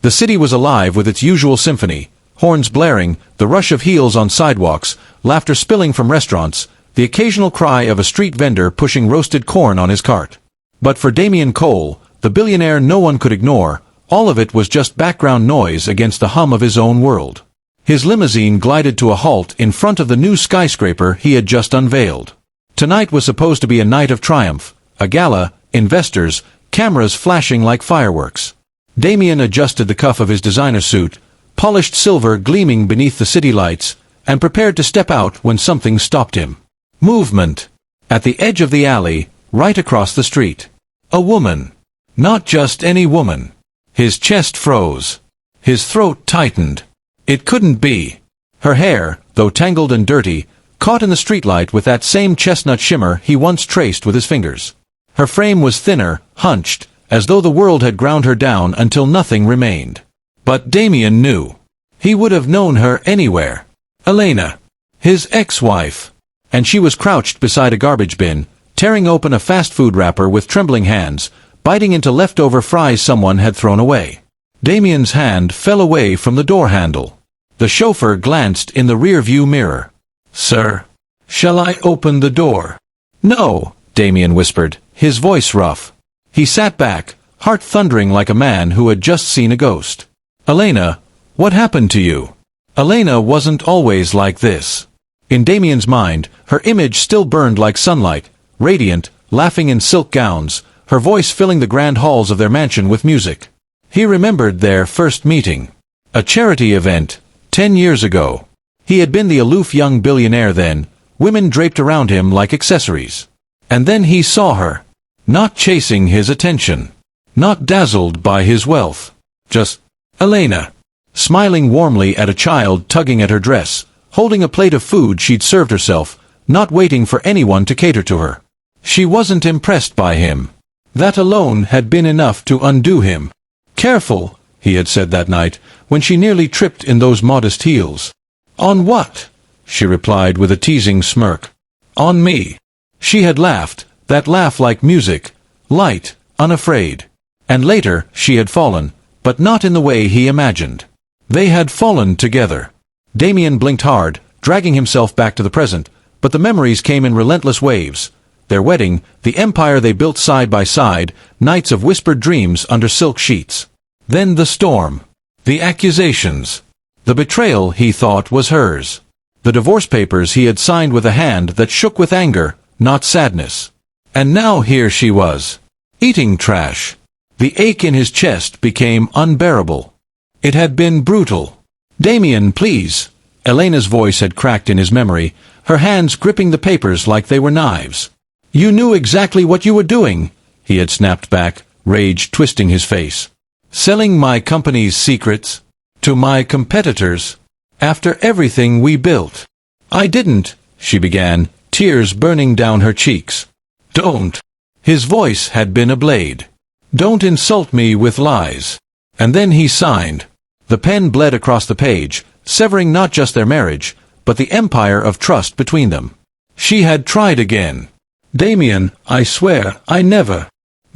The city was alive with its usual symphony, horns blaring, the rush of heels on sidewalks, laughter spilling from restaurants, the occasional cry of a street vendor pushing roasted corn on his cart. But for Damian Cole, the billionaire no one could ignore, all of it was just background noise against the hum of his own world. His limousine glided to a halt in front of the new skyscraper he had just unveiled. Tonight was supposed to be a night of triumph, a gala, investors, cameras flashing like fireworks. Damian adjusted the cuff of his designer suit, polished silver gleaming beneath the city lights, and prepared to step out when something stopped him. Movement. At the edge of the alley, right across the street. A woman. Not just any woman. His chest froze. His throat tightened. It couldn't be. Her hair, though tangled and dirty, caught in the streetlight with that same chestnut shimmer he once traced with his fingers. Her frame was thinner, hunched, as though the world had ground her down until nothing remained. But Damian knew. He would have known her anywhere. Elena. His ex-wife. And she was crouched beside a garbage bin, tearing open a fast food wrapper with trembling hands, biting into leftover fries someone had thrown away. Damian's hand fell away from the door handle. The chauffeur glanced in the rear-view mirror. "Sir, shall I open the door?" "No," Damian whispered, his voice rough. He sat back, heart thundering like a man who had just seen a ghost. "Elena, what happened to you?" Elena wasn't always like this. In Damian's mind, her image still burned like sunlight, radiant, laughing in silk gowns, her voice filling the grand halls of their mansion with music. He remembered their first meeting. A charity event, 10 years ago. He had been the aloof young billionaire then, women draped around him like accessories. And then he saw her. Not chasing his attention. Not dazzled by his wealth. Just Elena. Smiling warmly at a child tugging at her dress, holding a plate of food she'd served herself, not waiting for anyone to cater to her. She wasn't impressed by him. That alone had been enough to undo him. "Careful," he had said that night, when she nearly tripped in those modest heels. "On what?" she replied with a teasing smirk. "On me." She had laughed, that laugh like music, light, unafraid. And later, she had fallen, but not in the way he imagined. They had fallen together. Damian blinked hard, dragging himself back to the present, but the memories came in relentless waves. Their wedding, the empire they built side by side, nights of whispered dreams under silk sheets. Then the storm. The accusations. The betrayal he thought was hers. The divorce papers he had signed with a hand that shook with anger, not sadness. And now here she was. Eating trash. The ache in his chest became unbearable. It had been brutal. "Damian, please." Elena's voice had cracked in his memory, her hands gripping the papers like they were knives. "You knew exactly what you were doing," he had snapped back, rage twisting his face. "Selling my company's secrets? To my competitors? After everything we built?" "I didn't," she began, tears burning down her cheeks. "Don't." His voice had been a blade. "Don't insult me with lies." And then he signed. The pen bled across the page, severing not just their marriage, but the empire of trust between them. She had tried again. "Damian, I swear, I never."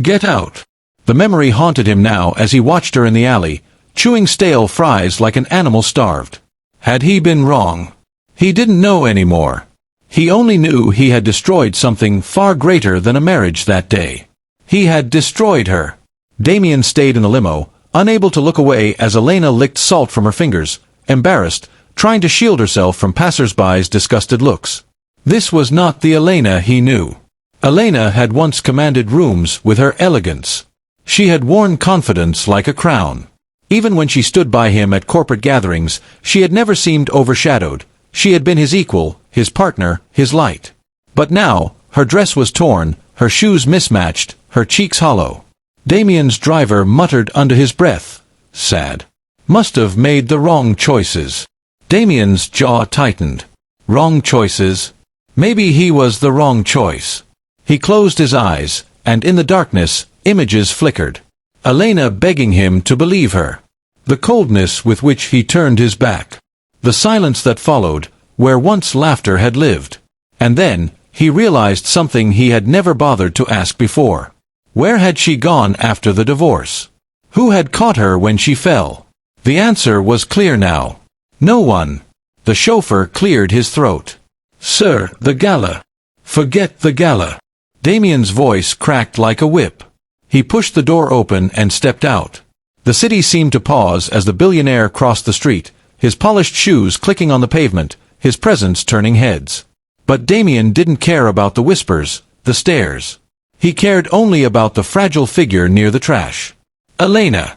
"Get out." The memory haunted him now as he watched her in the alley, chewing stale fries like an animal starved. Had he been wrong? He didn't know anymore. He only knew he had destroyed something far greater than a marriage that day. He had destroyed her. Damian stayed in the limo, unable to look away as Elena licked salt from her fingers, embarrassed, trying to shield herself from passers-by's disgusted looks. This was not the Elena he knew. Elena had once commanded rooms with her elegance. She had worn confidence like a crown. Even when she stood by him at corporate gatherings, she had never seemed overshadowed. She had been his equal, his partner, his light. But now, her dress was torn, her shoes mismatched, her cheeks hollow. Damian's driver muttered under his breath, "Sad. Must have made the wrong choices." Damian's jaw tightened. Wrong choices? Maybe he was the wrong choice. He closed his eyes, and in the darkness, images flickered. Elena begging him to believe her. The coldness with which he turned his back. The silence that followed, where once laughter had lived. And then, he realized something he had never bothered to ask before. Where had she gone after the divorce? Who had caught her when she fell? The answer was clear now. No one. The chauffeur cleared his throat. Sir, the gala. Forget the gala. Damian's voice cracked like a whip. He pushed the door open and stepped out. The city seemed to pause as the billionaire crossed the street, his polished shoes clicking on the pavement, his presence turning heads. But Damian didn't care about the whispers, the stares. He cared only about the fragile figure near the trash. Elena.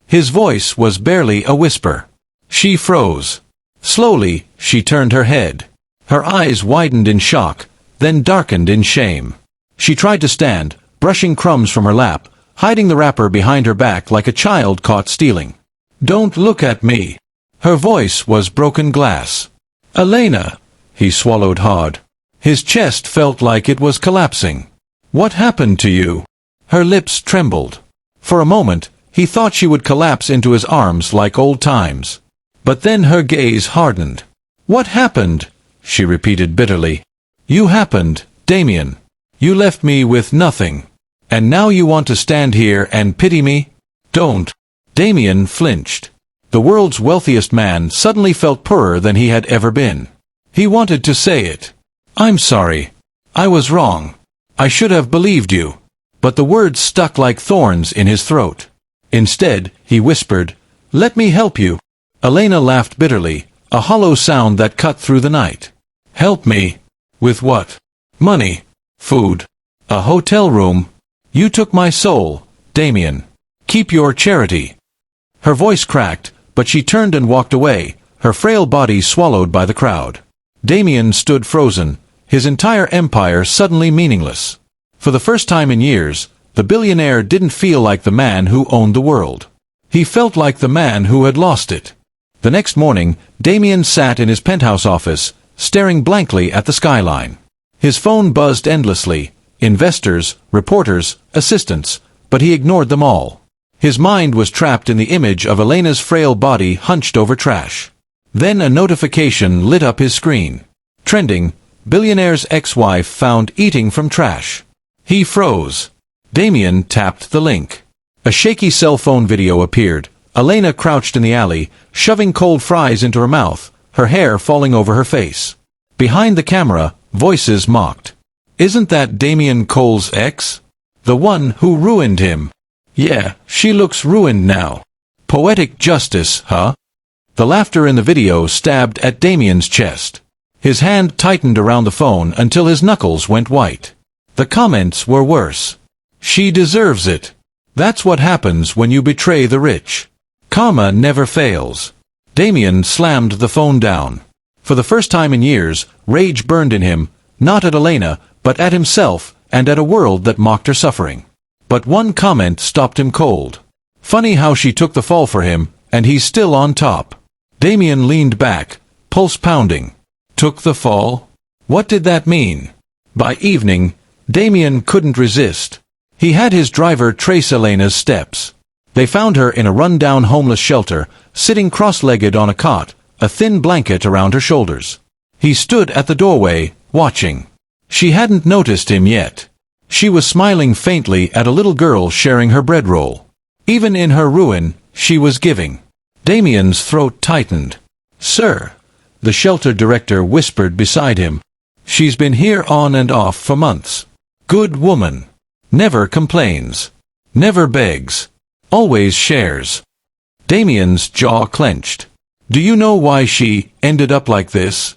His voice was barely a whisper. She froze. Slowly, she turned her head. Her eyes widened in shock, then darkened in shame. She tried to stand, brushing crumbs from her lap, hiding the wrapper behind her back like a child caught stealing. Don't look at me. Her voice was broken glass. Elena. He swallowed hard. His chest felt like it was collapsing. What happened to you? Her lips trembled. For a moment, he thought she would collapse into his arms like old times. But then her gaze hardened. What happened? She repeated bitterly. You happened, Damian. You left me with nothing. And now you want to stand here and pity me? Don't. Damian flinched. The world's wealthiest man suddenly felt poorer than he had ever been. He wanted to say it. I'm sorry. I was wrong. I should have believed you. But the words stuck like thorns in his throat. Instead, he whispered, Let me help you. Elena laughed bitterly, a hollow sound that cut through the night. Help me? With what? Money. Food. A hotel room. You took my soul, Damian. Keep your charity. Her voice cracked, but she turned and walked away, her frail body swallowed by the crowd. Damian stood frozen, his entire empire suddenly meaningless. For the first time in years, the billionaire didn't feel like the man who owned the world. He felt like the man who had lost it. The next morning, Damian sat in his penthouse office, staring blankly at the skyline. His phone buzzed endlessly, investors, reporters, assistants, but he ignored them all. His mind was trapped in the image of Elena's frail body hunched over trash. Then a notification lit up his screen. Trending, billionaire's ex-wife found eating from trash. He froze. Damian tapped the link. A shaky cell phone video appeared. Elena crouched in the alley, shoving cold fries into her mouth, her hair falling over her face. Behind the camera, voices mocked. Isn't that Damian Cole's ex? The one who ruined him. Yeah, she looks ruined now. Poetic justice, huh? The laughter in the video stabbed at Damian's chest. His hand tightened around the phone until his knuckles went white. The comments were worse. She deserves it. That's what happens when you betray the rich. Karma never fails. Damian slammed the phone down. For the first time in years, rage burned in him, not at Elena, but at himself and at a world that mocked her suffering. But one comment stopped him cold. Funny how she took the fall for him, and he's still on top. Damian leaned back, pulse pounding. Took the fall? What did that mean? By evening, Damian couldn't resist. He had his driver trace Elena's steps. They found her in a run-down homeless shelter, sitting cross-legged on a cot, a thin blanket around her shoulders. He stood at the doorway, watching. She hadn't noticed him yet. She was smiling faintly at a little girl sharing her bread roll. Even in her ruin, she was giving. Damian's throat tightened. Sir, the shelter director whispered beside him. She's been here on and off for months. Good woman. Never complains. Never begs. Always shares. Damian's jaw clenched. Do you know why she ended up like this?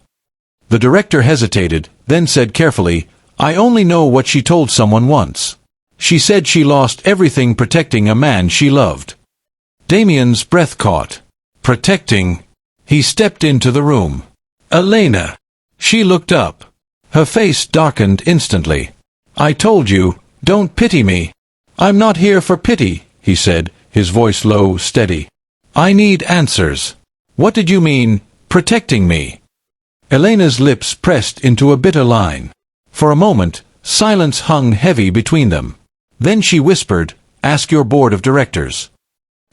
The director hesitated, then said carefully, I only know what she told someone once. She said she lost everything protecting a man she loved. Damian's breath caught. Protecting. He stepped into the room. Elena. She looked up. Her face darkened instantly. I told you, don't pity me. I'm not here for pity, he said, his voice low, steady. I need answers. What did you mean, protecting me? Elena's lips pressed into a bitter line. For a moment, silence hung heavy between them. Then she whispered, Ask your board of directors.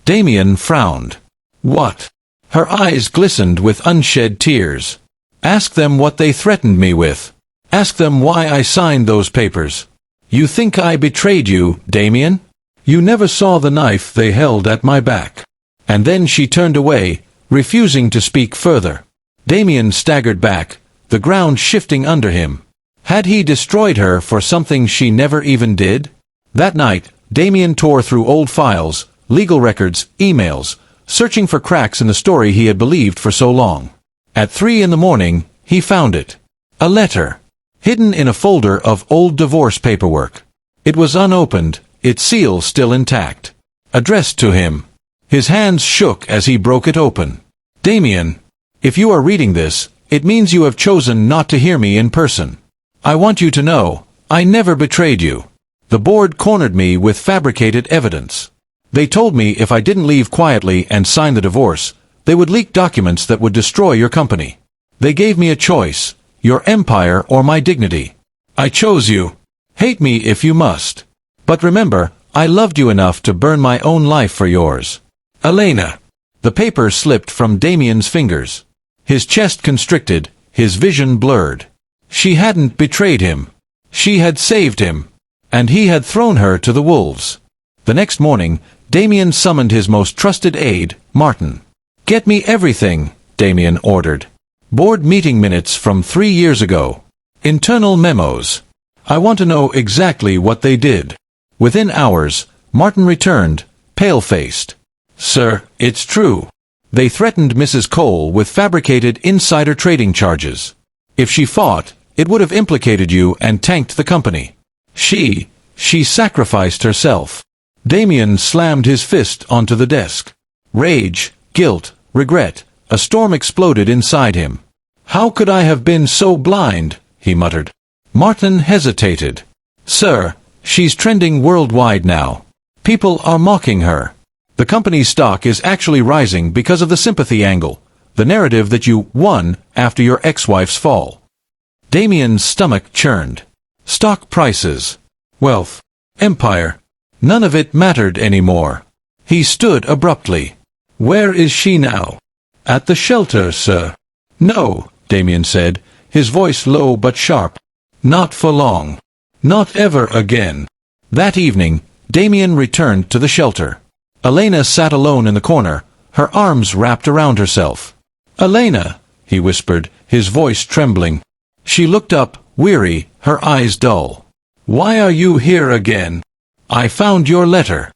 Damian frowned. What? Her eyes glistened with unshed tears. Ask them what they threatened me with. Ask them why I signed those papers. You think I betrayed you, Damian? You never saw the knife they held at my back." And then she turned away, refusing to speak further. Damian staggered back, the ground shifting under him. Had he destroyed her for something she never even did? That night, Damian tore through old files, legal records, emails, searching for cracks in the story he had believed for so long. At 3 in the morning, he found it. A letter. Hidden in a folder of old divorce paperwork. It was unopened, its seal still intact. Addressed to him. His hands shook as he broke it open. "Damian, if you are reading this, it means you have chosen not to hear me in person. I want you to know, I never betrayed you. The board cornered me with fabricated evidence. They told me if I didn't leave quietly and sign the divorce, they would leak documents that would destroy your company. They gave me a choice, your empire or my dignity. I chose you. Hate me if you must. But remember, I loved you enough to burn my own life for yours. Elena." The paper slipped from Damian's fingers. His chest constricted, his vision blurred. She hadn't betrayed him. She had saved him. And he had thrown her to the wolves. The next morning, Damian summoned his most trusted aide, Martin. "Get me everything," Damian ordered. "Board meeting minutes from 3 years ago. Internal memos. I want to know exactly what they did." Within hours, Martin returned, pale-faced. "Sir, it's true. They threatened Mrs. Cole with fabricated insider trading charges. If she fought, it would have implicated you and tanked the company. She sacrificed herself." Damian slammed his fist onto the desk. Rage, guilt, regret, a storm exploded inside him. "How could I have been so blind?" he muttered. Martin hesitated. "Sir, she's trending worldwide now. People are mocking her. The company's stock is actually rising because of the sympathy angle, the narrative that you won after your ex-wife's fall." Damian's stomach churned. Stock prices, wealth, empire, none of it mattered anymore. He stood abruptly. "Where is she now?" "At the shelter, sir." "No," Damian said, his voice low but sharp. "Not for long. Not ever again." That evening, Damian returned to the shelter. Elena sat alone in the corner, her arms wrapped around herself. "Elena," he whispered, his voice trembling. She looked up, weary, her eyes dull. "Why are you here again?" "I found your letter."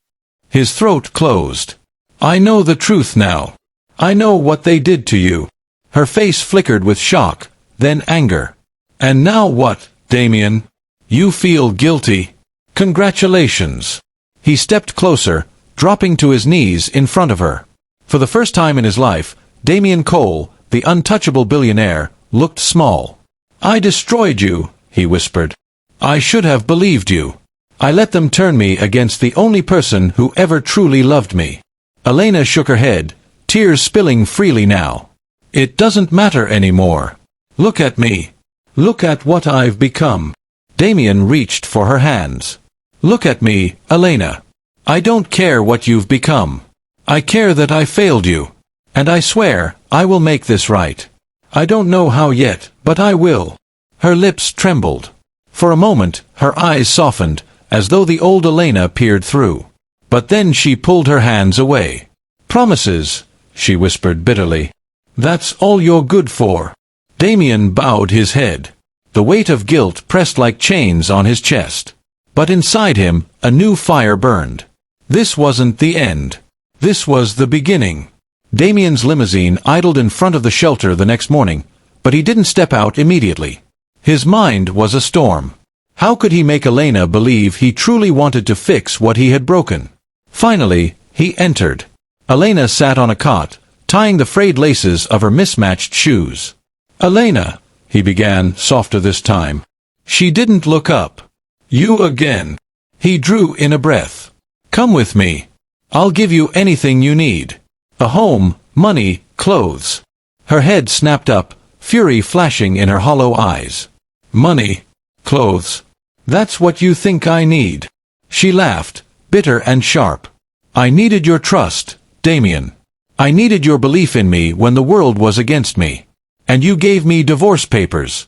His throat closed. "I know the truth now. I know what they did to you." Her face flickered with shock, then anger. "And now what, Damian? You feel guilty? Congratulations." He stepped closer, dropping to his knees in front of her. For the first time in his life, Damian Cole, the untouchable billionaire, looked small. "I destroyed you," he whispered. "I should have believed you. I let them turn me against the only person who ever truly loved me." Elena shook her head, tears spilling freely now. "It doesn't matter anymore. Look at me. Look at what I've become." Damian reached for her hands. "Look at me, Elena. I don't care what you've become. I care that I failed you. And I swear, I will make this right. I don't know how yet, but I will." Her lips trembled. For a moment, her eyes softened, as though the old Elena peered through. But then she pulled her hands away. "Promises," she whispered bitterly. "That's all you're good for." Damian bowed his head. The weight of guilt pressed like chains on his chest. But inside him, a new fire burned. This wasn't the end. This was the beginning. Damian's limousine idled in front of the shelter the next morning, but he didn't step out immediately. His mind was a storm. How could he make Elena believe he truly wanted to fix what he had broken? Finally, he entered. Elena sat on a cot, tying the frayed laces of her mismatched shoes. "Elena," he began, softer this time. She didn't look up. "You again." He drew in a breath. "Come with me. I'll give you anything you need. A home, money, clothes." Her head snapped up, fury flashing in her hollow eyes. "Money, clothes. That's what you think I need." She laughed, bitter and sharp. "I needed your trust, Damian. I needed your belief in me when the world was against me. And you gave me divorce papers."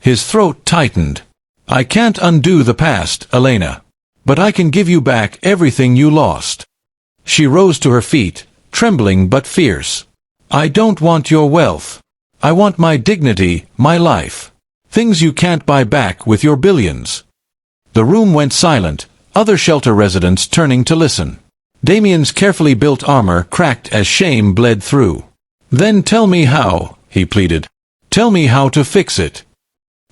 His throat tightened. "I can't undo the past, Elena. But I can give you back everything you lost. She rose to her feet, trembling but fierce. I don't want your wealth. I want my dignity, my life. Things you can't buy back with your billions. The room went silent, other shelter residents turning to listen. Damian's carefully built armor cracked as shame bled through. Then tell me how, he pleaded. Tell me how to fix it.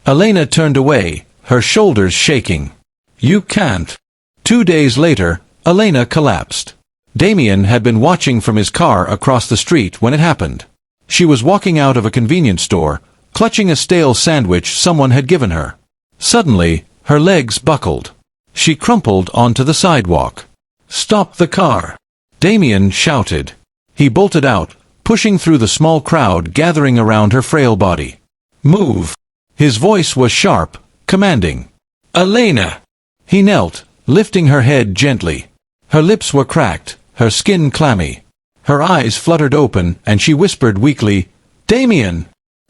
Elena turned away, her shoulders shaking. You can't. 2 days later, Elena collapsed. Damian had been watching from his car across the street when it happened. She was walking out of a convenience store, clutching a stale sandwich someone had given her. Suddenly, her legs buckled. She crumpled onto the sidewalk. Stop the car! Damian shouted. He bolted out, pushing through the small crowd gathering around her frail body. Move! His voice was sharp, commanding. Elena! He knelt, lifting her head gently. Her lips were cracked, her skin clammy. Her eyes fluttered open, and she whispered weakly, Damian!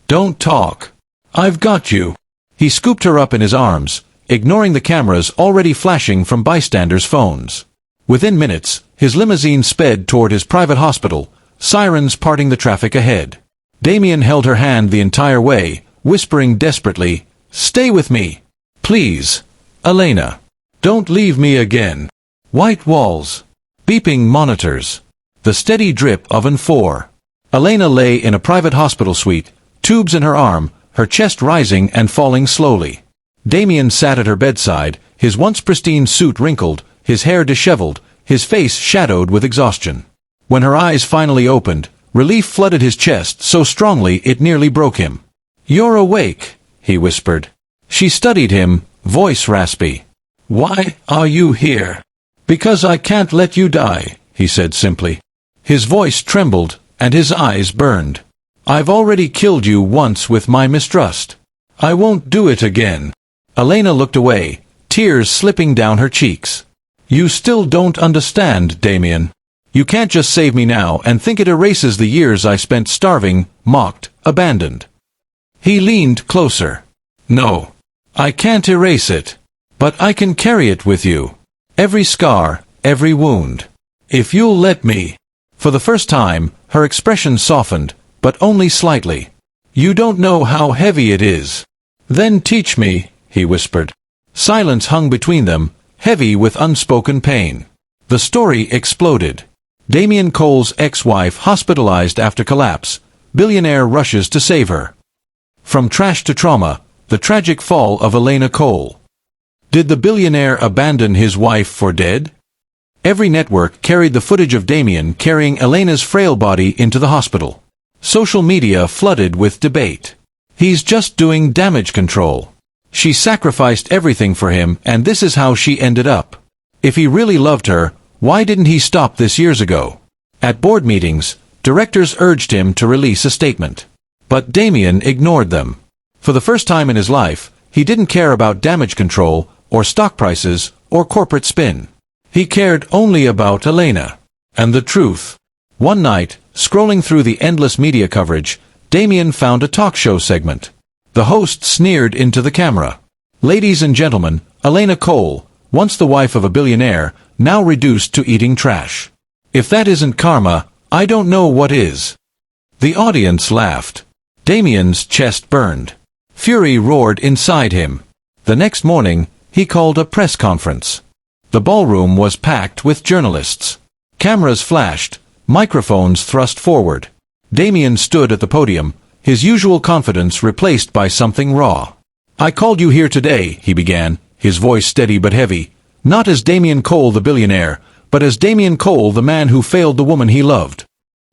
Don't talk. I've got you. He scooped her up in his arms, ignoring the cameras already flashing from bystanders' phones. Within minutes, his limousine sped toward his private hospital, sirens parting the traffic ahead. Damian held her hand the entire way, whispering desperately, Stay with me. Please. Elena. Don't leave me again. White walls. Beeping monitors. The steady drip of an 4. Elena lay in a private hospital suite, tubes in her arm, her chest rising and falling slowly. Damian sat at her bedside, his once pristine suit wrinkled, his hair disheveled, his face shadowed with exhaustion. When her eyes finally opened, relief flooded his chest so strongly it nearly broke him. You're awake, he whispered. She studied him, voice raspy. Why are you here? Because I can't let you die, he said simply. His voice trembled, and his eyes burned. I've already killed you once with my mistrust. I won't do it again. Elena looked away, tears slipping down her cheeks. You still don't understand, Damian. You can't just save me now and think it erases the years I spent starving, mocked, abandoned. He leaned closer. No. I can't erase it. But I can carry it with you. Every scar, every wound. If you'll let me. For the first time, her expression softened, but only slightly. You don't know how heavy it is. Then teach me, he whispered. Silence hung between them, heavy with unspoken pain. The story exploded. Damian Cole's ex-wife hospitalized after collapse. Billionaire rushes to save her. From trash to trauma, the tragic fall of Elena Cole. Did the billionaire abandon his wife for dead? Every network carried the footage of Damian carrying Elena's frail body into the hospital. Social media flooded with debate. He's just doing damage control. She sacrificed everything for him, and this is how she ended up. If he really loved her, why didn't he stop this years ago? At board meetings, directors urged him to release a statement. But Damian ignored them. For the first time in his life, he didn't care about damage control, or stock prices, or corporate spin. He cared only about Elena. And the truth. One night, scrolling through the endless media coverage, Damian found a talk show segment. The host sneered into the camera. Ladies and gentlemen, Elena Cole, once the wife of a billionaire, now reduced to eating trash. If that isn't karma, I don't know what is. The audience laughed. Damian's chest burned. Fury roared inside him. The next morning, he called a press conference. The ballroom was packed with journalists. Cameras flashed, microphones thrust forward. Damian stood at the podium, his usual confidence replaced by something raw. I called you here today, he began, his voice steady but heavy, not as Damian Cole the billionaire, but as Damian Cole the man who failed the woman he loved.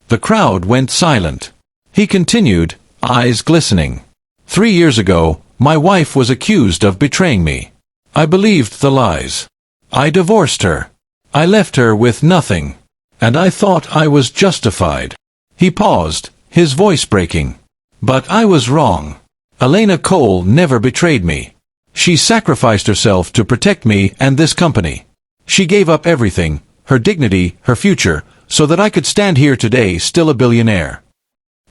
The crowd went silent. He continued, eyes glistening. 3 years ago, my wife was accused of betraying me. I believed the lies. I divorced her. I left her with nothing. And I thought I was justified. He paused, his voice breaking. But I was wrong. Elena Cole never betrayed me. She sacrificed herself to protect me and this company. She gave up everything, her dignity, her future, so that I could stand here today still a billionaire.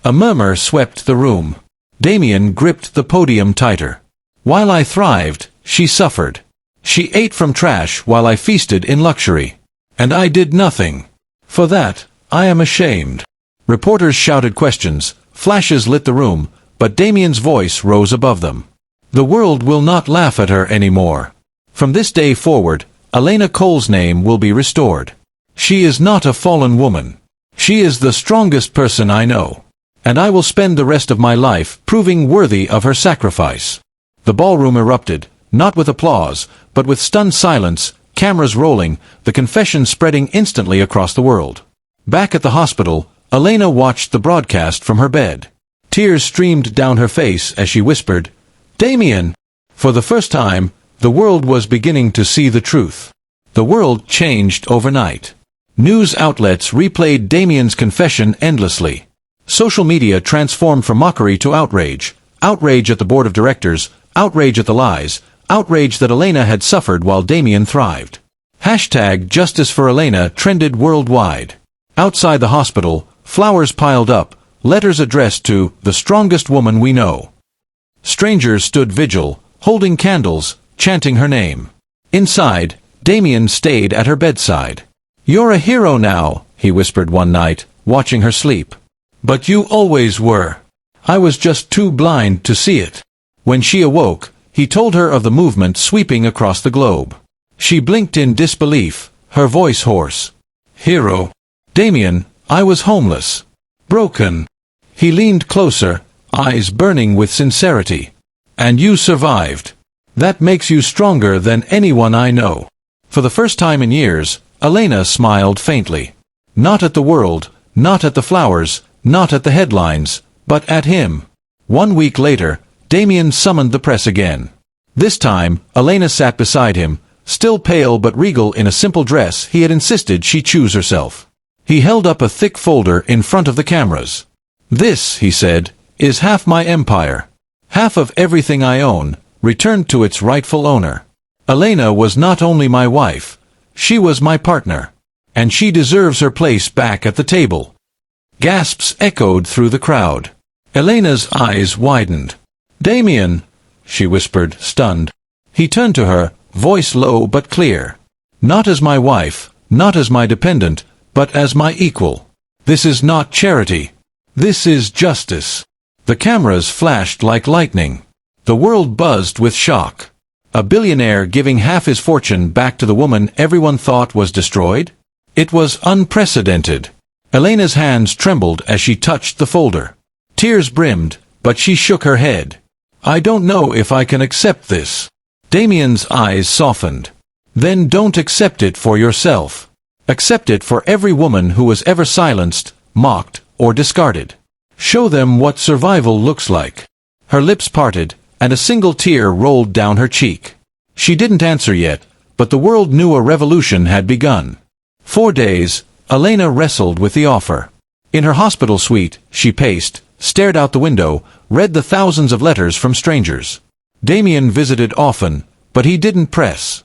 A murmur swept the room. Damian gripped the podium tighter. While I thrived, she suffered. She ate from trash while I feasted in luxury. And I did nothing. For that, I am ashamed. Reporters shouted questions, flashes lit the room, but Damian's voice rose above them. The world will not laugh at her anymore. From this day forward, Elena Cole's name will be restored. She is not a fallen woman. She is the strongest person I know. And I will spend the rest of my life proving worthy of her sacrifice. The ballroom erupted, not with applause, but with stunned silence, cameras rolling, the confession spreading instantly across the world. Back at the hospital, Elena watched the broadcast from her bed. Tears streamed down her face as she whispered, "Damian!" For the first time, the world was beginning to see the truth. The world changed overnight. News outlets replayed Damian's confession endlessly. Social media transformed from mockery to outrage. Outrage at the board of directors, outrage at the lies, outrage that Elena had suffered while Damian thrived. Hashtag Justice for Elena trended worldwide. Outside the hospital, flowers piled up, letters addressed to the strongest woman we know. Strangers stood vigil, holding candles, chanting her name. Inside, Damian stayed at her bedside. "You're a hero now," he whispered one night, watching her sleep. "But you always were. I was just too blind to see it." When she awoke, he told her of the movement sweeping across the globe. She blinked in disbelief, her voice hoarse. "Hero? Damian, I was homeless. Broken." He leaned closer, eyes burning with sincerity. "And you survived. That makes you stronger than anyone I know." For the first time in years, Elena smiled faintly. Not at the world, not at the flowers, not at the headlines, but at him. 1 week later, Damian summoned the press again. This time, Elena sat beside him, still pale but regal in a simple dress he had insisted she choose herself. He held up a thick folder in front of the cameras. "This," he said, "is half my empire. Half of everything I own, returned to its rightful owner. Elena was not only my wife, she was my partner. And she deserves her place back at the table." Gasps echoed through the crowd. Elena's eyes widened. "Damian," she whispered, stunned. He turned to her, voice low but clear. "Not as my wife, not as my dependent, but as my equal. This is not charity. This is justice." The cameras flashed like lightning. The world buzzed with shock. A billionaire giving half his fortune back to the woman everyone thought was destroyed? It was unprecedented. Elena's hands trembled as she touched the folder. Tears brimmed, but she shook her head. "I don't know if I can accept this." Damian's eyes softened. "Then don't accept it for yourself. Accept it for every woman who was ever silenced, mocked, or discarded. Show them what survival looks like." Her lips parted, and a single tear rolled down her cheek. She didn't answer yet, but the world knew a revolution had begun. 4 days, Elena wrestled with the offer. In her hospital suite, she paced, stared out the window, read the thousands of letters from strangers. Damian visited often, but he didn't press.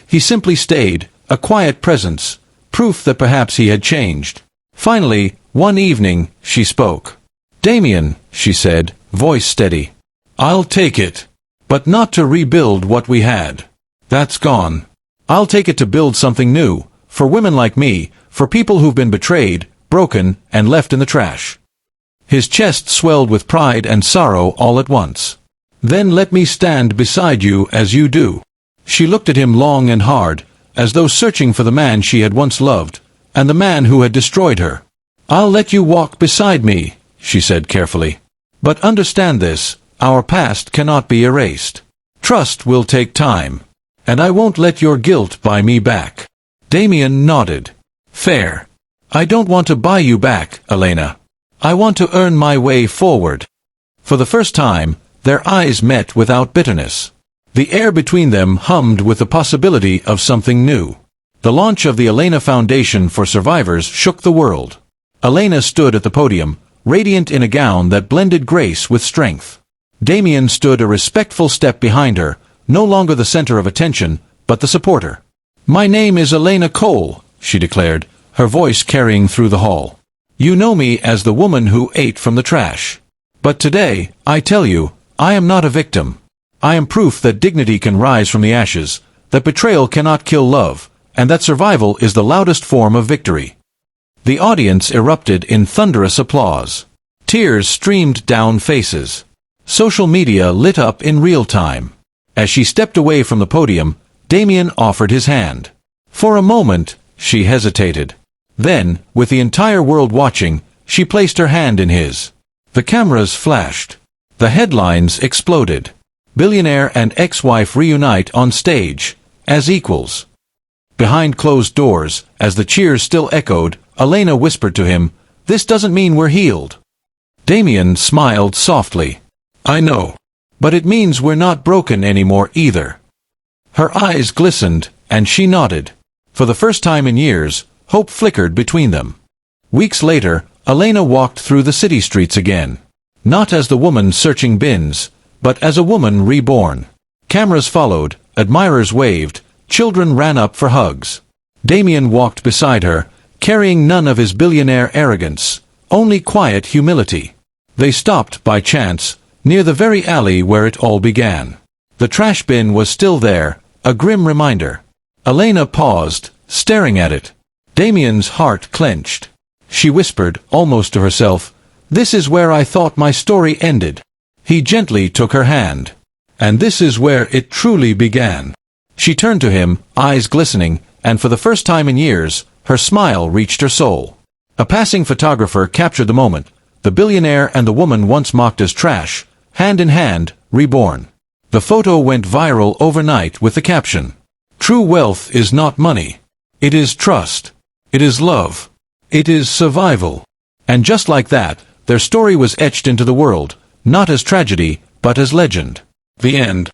He simply stayed, a quiet presence, proof that perhaps he had changed. Finally, one evening, she spoke. "Damian," she said, voice steady, "I'll take it. But not to rebuild what we had. That's gone. I'll take it to build something new, for women like me, for people who've been betrayed, broken, and left in the trash." His chest swelled with pride and sorrow all at once. "Then let me stand beside you as you do." She looked at him long and hard, as though searching for the man she had once loved, and the man who had destroyed her. "I'll let you walk beside me," she said carefully. "But understand this, our past cannot be erased. Trust will take time. And I won't let your guilt buy me back." Damian nodded. "Fair. I don't want to buy you back, Elena. I want to earn my way forward." For the first time, their eyes met without bitterness. The air between them hummed with the possibility of something new. The launch of the Elena Foundation for Survivors shook the world. Elena stood at the podium, radiant in a gown that blended grace with strength. Damian stood a respectful step behind her, no longer the center of attention, but the supporter. "My name is Elena Cole," she declared, her voice carrying through the hall. "You know me as the woman who ate from the trash. But today, I tell you, I am not a victim. I am proof that dignity can rise from the ashes, that betrayal cannot kill love, and that survival is the loudest form of victory. The audience erupted in thunderous applause. Tears streamed down faces. Social media lit up in real time. As she stepped away from the podium, Damian offered his hand. For a moment, she hesitated. Then, with the entire world watching, she placed her hand in his. The cameras flashed. The headlines exploded. Billionaire and ex-wife reunite on stage, as equals. Behind closed doors, as the cheers still echoed, Elena whispered to him, "This doesn't mean we're healed." Damian smiled softly. "I know. But it means we're not broken anymore either." Her eyes glistened, and she nodded. For the first time in years, hope flickered between them. Weeks later, Elena walked through the city streets again. Not as the woman searching bins, but as a woman reborn. Cameras followed, admirers waved, children ran up for hugs. Damian walked beside her, carrying none of his billionaire arrogance, only quiet humility. They stopped by chance, near the very alley where it all began. The trash bin was still there, a grim reminder. Elena paused, staring at it. Damian's heart clenched. She whispered, almost to herself, "This is where I thought my story ended." He gently took her hand. "And this is where it truly began." She turned to him, eyes glistening, and for the first time in years, her smile reached her soul. A passing photographer captured the moment, the billionaire and the woman once mocked as trash, hand in hand, reborn. The photo went viral overnight with the caption, "True wealth is not money. It is trust. It is love. It is survival." And just like that, their story was etched into the world, not as tragedy, but as legend. The end.